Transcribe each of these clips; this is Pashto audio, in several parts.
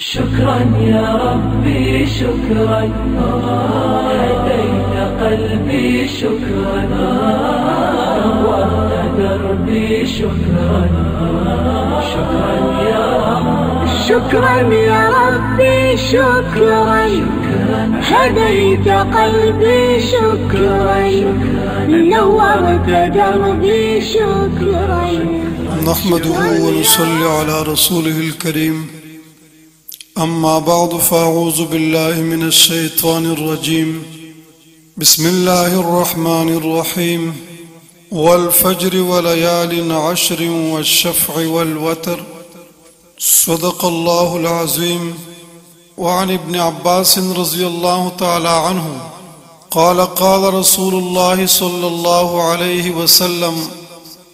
شكرا يا ربي شكرا هديت قلبي شكرا نورت دربي شكرا شكرا يا ربي شكرا يا ربي شكرا هديت قلبي شكرا نورت دربي شكرا نحمده ونصلي على رسوله الكريم أما بعد فأعوذ بالله من الشيطان الرجيم بسم الله الرحمن الرحيم والفجر وليال عشر والشفع والوتر صدق الله العظيم. وعن ابن عباس رضي الله تعالى عنه قال قال رسول الله صلى الله عليه وسلم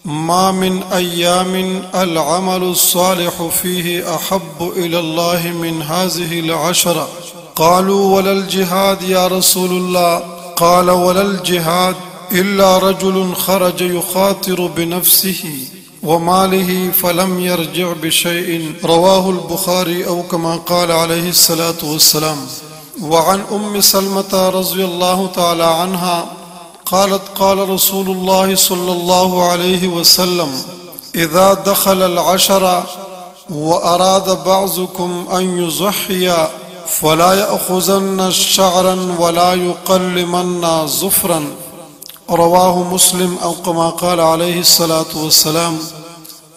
ما من أيام العمل الصالح فيه أحب إلى الله من هذه العشرة. قالوا ولا الجهاد يا رسول الله؟ قال ولا الجهاد إلا رجل خرج يخاطر بنفسه وماله فلم يرجع بشيء. رواه البخاري أو كما قال عليه الصلاة والسلام. وعن أم سلمة رضي الله تعالى عنها قالت قال رسول الله صلى الله عليه وسلم إذا دخل العشر وأراد بعضكم أن يضحي فلا يأخذن شعرا ولا يقلمن ظفرا. رواه مسلم أو كما قال عليه الصلاة والسلام.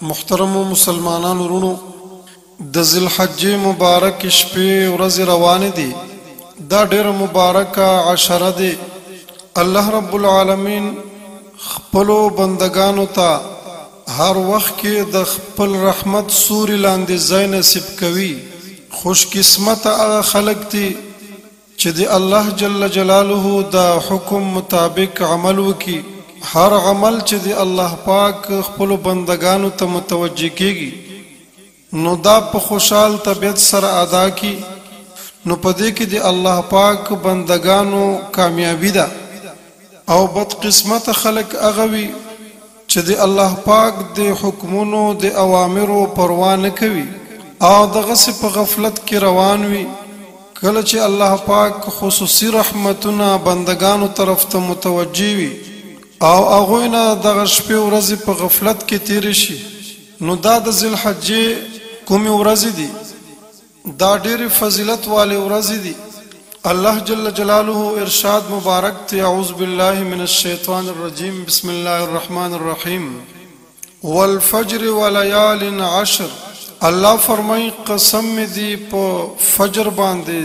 محترم مسلمانان ورونو، د ذی الحجې مبارک شپې ورځې روانې دي. دا ډېر مبارکه عشره دی. الله رب العالمین خپلو بندگانو ته هر وخت کې د خپل رحمت سوري لاندې ځای نصیب کوي. خوش قسمت هغه خلق دي چې د الله جل جلاله د حکم مطابق عمل وکي. هر عمل چې د الله پاک خپل بندگانو ته متوجه کیږي نو دا په خوشحال طبیعت سره ادا کی نو پدې کې د الله پاک بندگانو کامیابی ده. او بد قسمت خلق اغوي چې د الله پاک د حکمونو د اوامرو پروا نه کوي او دغه په غفلت کې روان وي. کله چې الله پاک خصوصي رحمتونه بندگانو طرف ته متوجي وي او هغوی نه دغه شپې ورځې په غفلت کې تیر شي نو دا د ذی الحجې کومې ورځې دي؟ دا ډېرې فضیلت والے ورځې دي. الله جل جلاله ارشاد مبارک ته اعوذ بالله من الشیطان الرجیم بسم الله الرحمن الرحیم والفجر وليال عشر. الله فرمای قسم دی په فجر باندې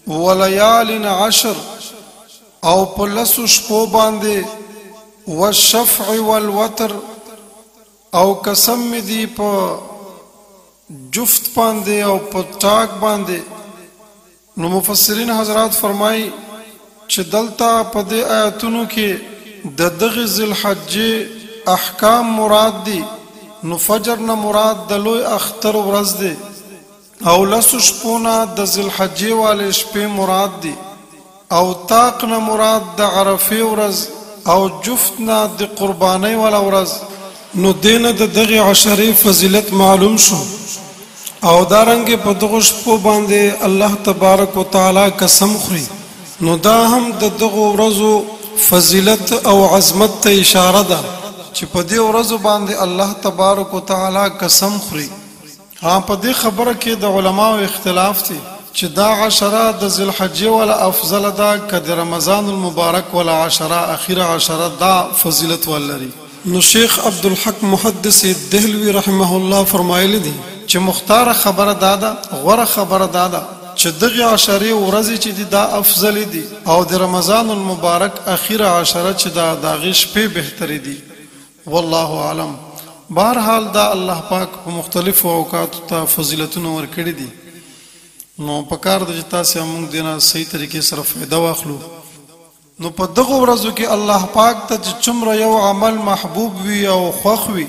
وليال عشر او په لسو شپو باندې والشفع والوتر او قسم دی په جفت باندې او په ټاک باندې. نو مفسرین حضرات فرمای چې دلته په دې آیاتونو کې د دغه ذی الحجې احکام مراد دي. نو فجر نه مراد د لوی اختر ورځ دی او لسو شپونه د ذی الحجې والے شپې مراد دي او طاق نه مراد د عرفه ورځ او جفت نه د قربانۍ والا ورځ. نو دینه د دغه عشرې فضیلت معلوم شو او دارنګ په دغه شپو باندې الله تبارک وتعالى قسم خوري. نو دا هم د دغه ورځو فضیلت او عظمت ته اشاره ده چې په دې ورځو باندې الله تبارک وتعالى قسم خوري. په دې خبره کې د علماو اختلاف دي چې دا عشره د ذی الحجې ولا افضل ده که د رمضان المبارک ولا عشره اخیره عشره دا فضیلت ولري. نو شیخ عبدالحق محدث دهلوی رحمه الله فرمایلی دي چې مختار خبره دادا غوره خبره دادا چې دغه عشرې ورځې چې دا افضل دي او د رمضان المبارک اخیره عشره چې دا دغه شپې بهتري دي. والله اعلم. بهرحال دا الله پاک په مختلفو اوقاتو ته فضیلتونه ورکړي دي. نو په کار د تاسو موږ دینه صحیح طریقې سره فائدہ واخلو. نو په دغه ورځو کې الله پاک ته چې څومره یو عمل محبوب وي او خوښ وي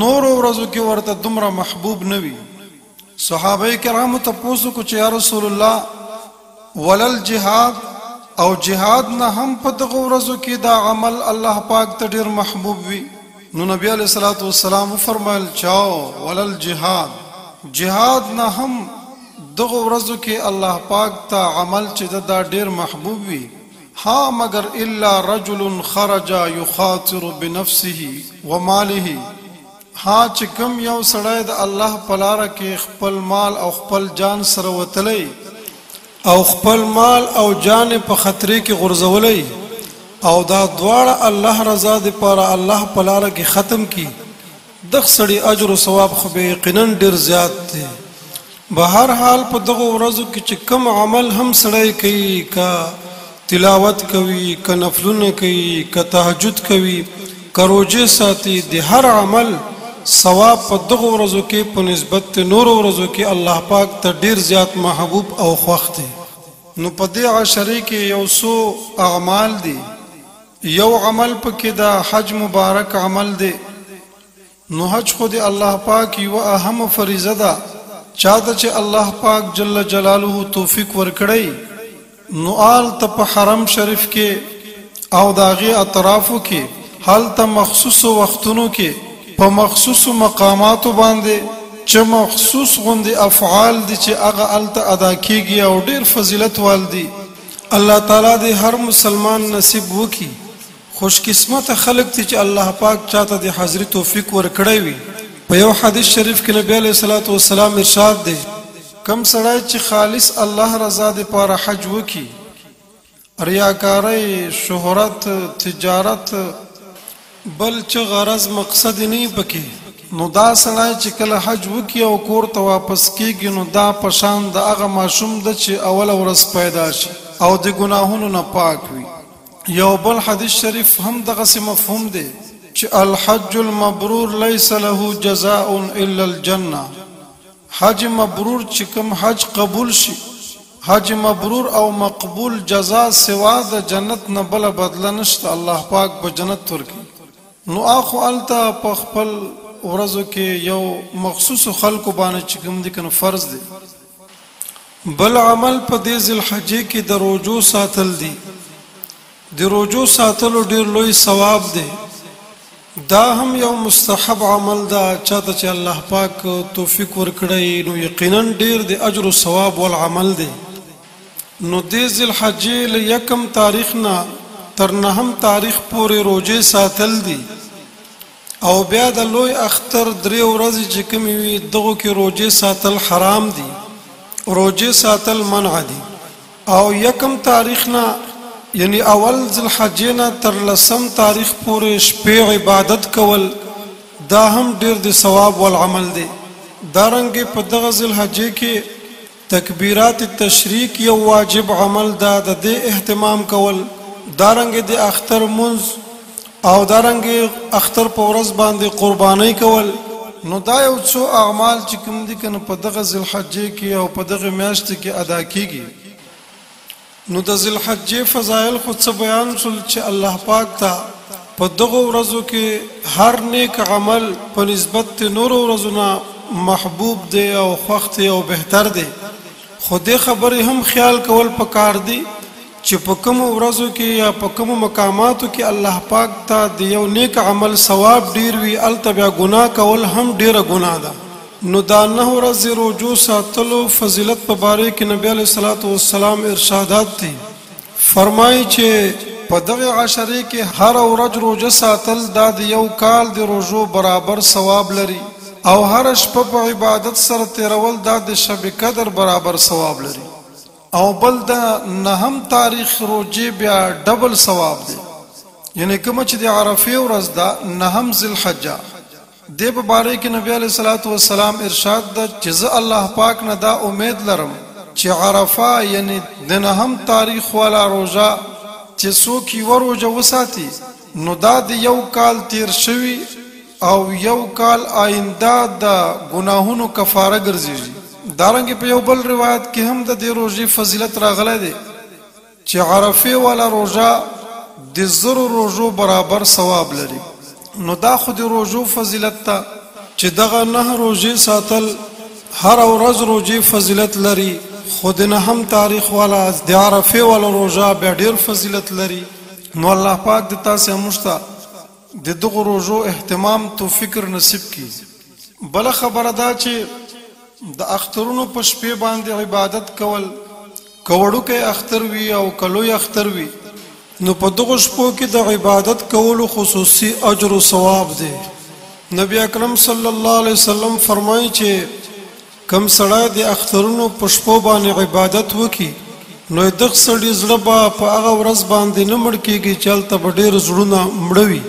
نور ورځو کې ورته دومره محبوب نه وي. صحابه کرامو ته پوښتنه کو چې یا رسول الله ولل جهاد او جهاد نه هم په دغه ورځو کې دا عمل الله پاک ته ډیر محبوب وي. نو نبی علیہ الصلوۃ والسلام فرمایل چاو ولل جهاد، جهاد نه هم دغه ورځو کې الله پاک ته عمل چې دا ډیر محبوب وي ها مگر الا رجل خرج يخاطر بنفسه وماله ها چې کوم یو سړی د الله په لار کې خپل مال او خپل جان سره وتلی او خپل مال او جان په خطرې کې غورځولی او دا دواړه الله رضا دي پر الله په لار کې ختم کی دغه سړي اجر او ثواب خو به یقینا ډیر زیات دي به هر حال په دغه ورځو کې چې کوم عمل هم سړی کوي کا تلاوت کوي که نفلونه کوي که تهجد کوي که روزه ساتي د هر عمل ثواب په دغه ورځو کې په نسبت نور ورځو کې الله پاک ته ډیر زیات محبوب او خوښ دی نو په دې عشره کې یو څو اعمال دي یو عمل پکې دا حج مبارک عمل دی نو حج خو دی الله پاک یو اهم فریضه ده چاته چې الله پاک جل جلاله توفیق ورکړي نو آل ته په حرم شریف کې او داغي اطرافو کې حال ته مخصوص وختونو کې په مخصوص مقاماتو باندې چې مخصوص غوندي افعال دي چې هغه الته ادا کیږي او ډیر فضیلت والدي الله تعالی دې هر مسلمان نصیب وکي خوش قسمت خلق دي چې الله پاک چاته د حاضری توفیق ورکړي وي په یو حدیث شریف کې نبی علیہ الصلوۃ والسلام ارشاد دی کم سړی چې خالص الله رضا دې پاره حج وکي ریاکاری شهرت تجارت بل چې غرض مقصد نه پکې نو دا سړی چې کله حج وکي او کور ته واپس کیږي نو دا پشان د هغه ماشوم د چې اول ورځ پیدا شي او د ګناهونو نه پاک وي یو بل حدیث شریف هم دغه مفهوم دی چې الحج المبرور ليس له جزاء الا الجنه حج مبرور چې کوم حج قبول شي حج مبرور او مقبول جزاء سوا د جنت نه بل بدل نشته الله پاک په جنت ورکي نو اخو التا په خپل ورځو کې یو مخصوص خلکو باندې چې کوم دي کنه فرض دي بل عمل په دې ذل حج کې د روزو ساتل دي د روزو ساتلو ډیر لوی ثواب دی دا هم یو مستحب عمل دا چاته چې الله پاک توفیق ورکړي نو یقینا ډیر د اجر او ثواب ول عمل دی نو د ذل حج ل یکم تاریخ نه تر نهم تاریخ پورې روزه ساتل دي او بیا د لوی اختر درې ورځې چې کوم وي دغه کې روزه ساتل حرام دي روزه ساتل منع دي او یکم تاریخ نه یعنی اول ذل حج نه تر لسم تاریخ پورې شپې عبادت کول دا هم ډیر د ثواب ول عمل دی دارنګ په دغه ذل حج کې تکبیرات التشریق یو واجب عمل دا د دې اهتمام کول دارنګ د اختر منځ او دارنګ اختر په ورځ باندې قرباني کول نو دا یو څو اعمال چې کوم دي کنه په دغه ذل حج کې او په دغه میاشت کې ادا کیږي نو د ذل حج فضایل خود څه بیان شول چې الله پاک ته په دغه ورځو کې هر نیک عمل په نسبت نور ورځو نه محبوب دی او خوښ دی او بهتر دی خو دې خبرې هم خیال کول پکار دی چې په کوم ورځو کې یا په کوم مقاماتو کې الله پاک ته د یو نیک عمل ثواب ډیر وي التبع ګناه کول هم ډیره ګناه ده نو دا نه ورځ روزو ساتلو فضیلت په باره کې نبی علیہ الصلوۃ والسلام ارشادات دي فرمایي چې په دغه عشره کې هر ورځ روزه ساتل دا د یو کال د روزو برابر ثواب لري او هر شپه په عبادت سره تیرول دا د شب قدر برابر ثواب لري او بل دا نهم تاریخ روزه بیا ډبل ثواب دي یعنی کوم چې د عرفه ورځ دا نهم ذل حجه د په باره کې نبی علیہ الصلوۃ والسلام ارشاد د چې الله پاک نه دا امید لرم چې عرفه یعنی د نهم تاریخ والا روزه چې څوک یې روزه وساتي نو دا د یو کال تیر شوی او یو کال آینده د ګناهونو کفاره ګرځي دارنګ په یو بل روایت کې هم د دې روزي فضیلت راغلی دی چې عرفه والا روزه د زرو روزو برابر ثواب لري نو دا خود روزو فضیلت تا چې دغه نه روزي ساتل هر ورځ روزي فضیلت لري خود نه هم تاریخ والا د عرفه والا روزه به ډیر فضیلت لري نو الله پاک د تاسو مشتا د دغه روزو اهتمام تو فکر نصیب کی بل خبره دا چې د اخترونو په شپې باندې عبادت کول کوړو کې اختر وی او کلوې اختر وی نو په دغه شپو کې د عبادت کولو خصوصي اجر او ثواب دی نبی اکرم صلی الله علیه وسلم فرمایي چې کم سړی د اخترونو په شپو باندې عبادت وکي نو دغه سړی زړه به په هغه ورځ باندې نه مړ کېږي چې هلته به ډېر زړونه مړوي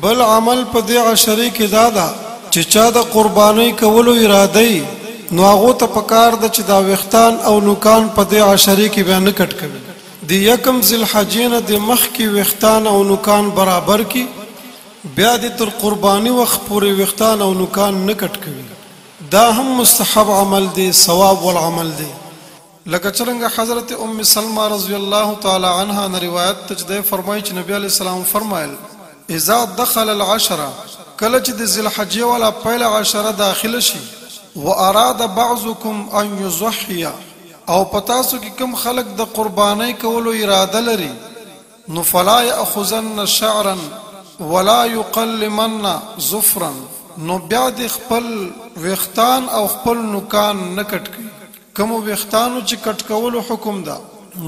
بل عمل په دې عشرې کې دا ده چې چا د قربانۍ کولو اراده یي نو هغه ته پکار ده چې دا وختان او نوکان په دې عشرې کې به نه کټ کوي د یکم ذل حجین د مخ کې وختان او نوکان برابر کی بیا د تر قربانی وخت پورې وختان او نوکان نه کټ کوي دا هم مستحب عمل دی ثواب والعمل دی لکه څنګه حضرت ام سلمہ رضی الله تعالی عنها نے روایت تجدید فرمایي چې نبی علیہ السلام فرمایل اذا دخل العشره کله چې د ذل حجې ولا پهله عشره داخله شي واراد بعضكم ان يضحي او پتاسو کې کوم خلق د قربانۍ کولو اراده لري نو فلا ياخذن شعرا ولا يقلمن ظفرا نو بیا د خپل وختان او خپل نوکان نه کټ کوي کوم وختانو چې کټ کولو حکم ده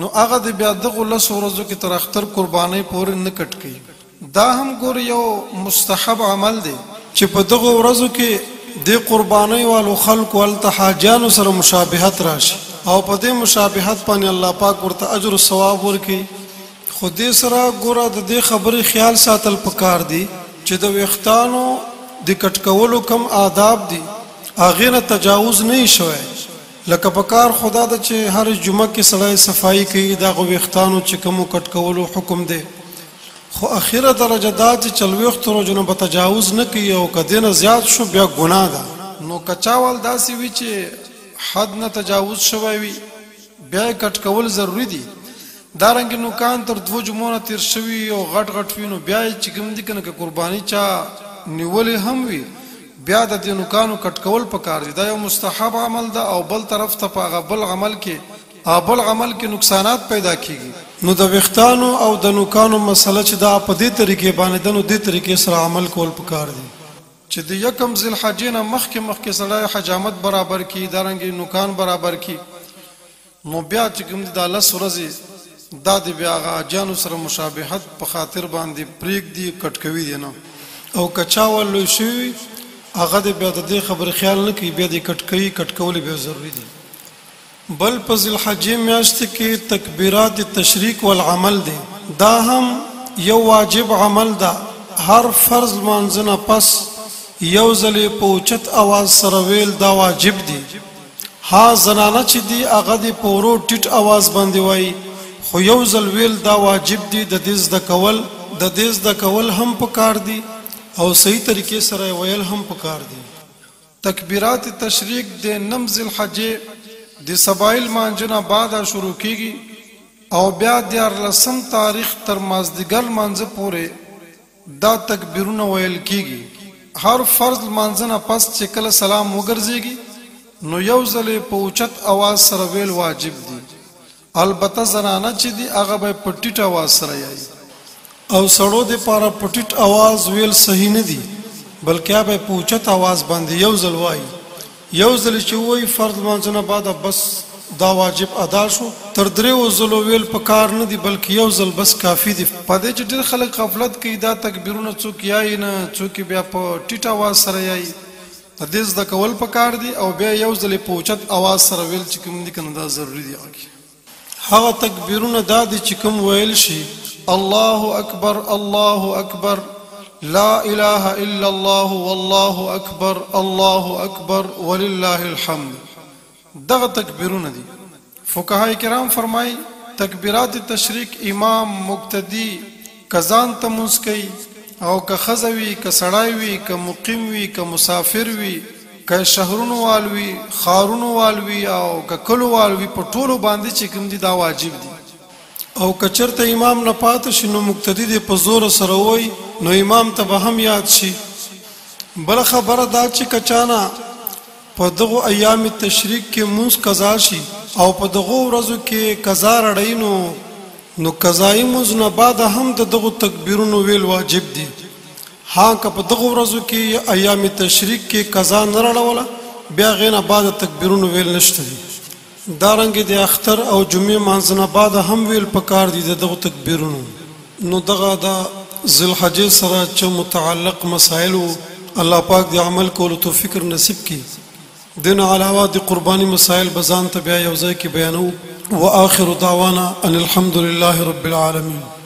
نو هغه د بیا دغه لس ورځو کې تر اختر قربانۍ پورې نه کټ کوي دا هم ګور یو مستحب عمل دی چې په دغه ورځو کې د قربانۍ والو خلق ول تحاجانو سره مشابهت راشي او په دې مشابهت باندې الله پاک ورته اجر او ثواب ورکړي خو دې سره ګور د دې خبرې خیال ساتل پکار دي چې د وختانو د کټ کولو کم آداب دي هغه نه تجاوز نه شوی لکه پکار خدا د چې هر جمعه کې سړی صفائی کوي دا غو وختانو چې کوم کټ کولو حکم دی خو اخیره درجه دا چې چلويخت روزونه به تجاوز نه کوي او کدی نه زیات شو بیا ګناه ده نو کچاول داسې وی چې حد نه تجاوز شوی وي بیا کټ کول ضروری دي دارنګ نو کان تر 2 جمعو تیر شوی او غټ غټ وینو بیا چې کوم دي کنه قرباني چا نیولې هم وي بیا د دې نوکانو کټ کول پکار دي دا یو مستحب عمل ده او بل طرف ته په غبل عمل کې نقصانات پیدا کیږي نو د وختانو او د نوکانو مسله چې دا په دې طریقې باندې د نو دې طریقې سره عمل کول پکار دي چې د یکم ذل حجین مخکې سره حجامت برابر کی دارنګ نوکان برابر کی نو بیا چې کوم د الله ورځې دا د بیا غاجانو سره مشابهت په خاطر باندې پریک دی کټ کوي دي نو او کچاول لوي شي هغه د بیا د خبر خیال نه کوي بیا د کټ کول به ضروری دي بل په ذل حجې میاشت کې تکبیرات تشریق والعمل دي دا هم یو واجب عمل ده هر فرض مانځنه پس یو ځلې په اوچت आवाज سره ویل دا واجب دي ها زنانه چې دی هغه د پورو ټیټ आवाज باندې وای خو یو ځل ویل دا واجب دي د دې د کول هم پکار دي او صحیح طریقې سره ویل هم پکار دي تکبیرات تشریق د نمز الحجې د سبایل مانځنه بعد شروع کیږي او بیا د 18 تاریخ تر مازدیګر مانځ پورې دا تکبیرونه ویل کیږي هر فرض مانځنه پس چې کله سلام وګرځيږي نو یو ځلې په اوچت आवाज سره ویل واجب دي البته زنانه چې دی هغه به په ټیټ आवाज سره یایي او سړو د پاره پټیټ आवाज ویل صحیح نه دي بلکې به پوچت आवाज باندې یو ځل وایي یو ځل چې وایي فرض مانځنه بعد بس دا واجب ادا شو تر درې ځلو ویل پکار نه دي بلکې یو ځل بس کافی دي په دې چې ډېر خلک غفلت کوي دا تکبیرونه څوک یایي نه څوک بیا په ټیټ आवाज سره یایي د دې د کول پکار دي او بیا یو ځل پوچت आवाज سره ویل چې کوم دي کنه دا ضروری دي هغه تکبیرونه دا دي چې کوم ویل شي الله اکبر الله اکبر لا اله الا الله والله اکبر الله اکبر ولله الحمد دغه تکبیرونه دي فقهای کرام فرمای تکبیرات تشریق امام مقتدی کزان ته مسکی او که خزوی که سړای وی که مقیم وی که مسافر وی که شهرونو والوی خارونو والوی او که کلو والوی په ټولو باندې چې کوم دي دا واجب دي او کچرته امام نه پات شنو مقتدی دی په زور سره وای نو امام ته به هم یاد شي بل خبره دا چې کچانا په دغه ایام تشریق کې موس قضا شي او په دغه ورځو کې قضا رړینو نو قضای موز نه بعد هم دغه تکبیرونو ویل واجب دي ها که په دغه ورځو کې ایام تشریق کې قضا نه رړوله بیا غینه بعد تکبیرونو ویل نشته دي دارنګه د اختر او جمعې مانځنه بعد هم ویل پکار دي دغه تکبیرونو نو دغه د ذوالحجې سره چې متعلق مسائل الله پاک د عمل کولو توفیق نصیب کړي دین علاوه د قرباني مسائل بزان ته بیا یو ځای کې بیانو واخر دعوانا ان الحمد لله رب العالمين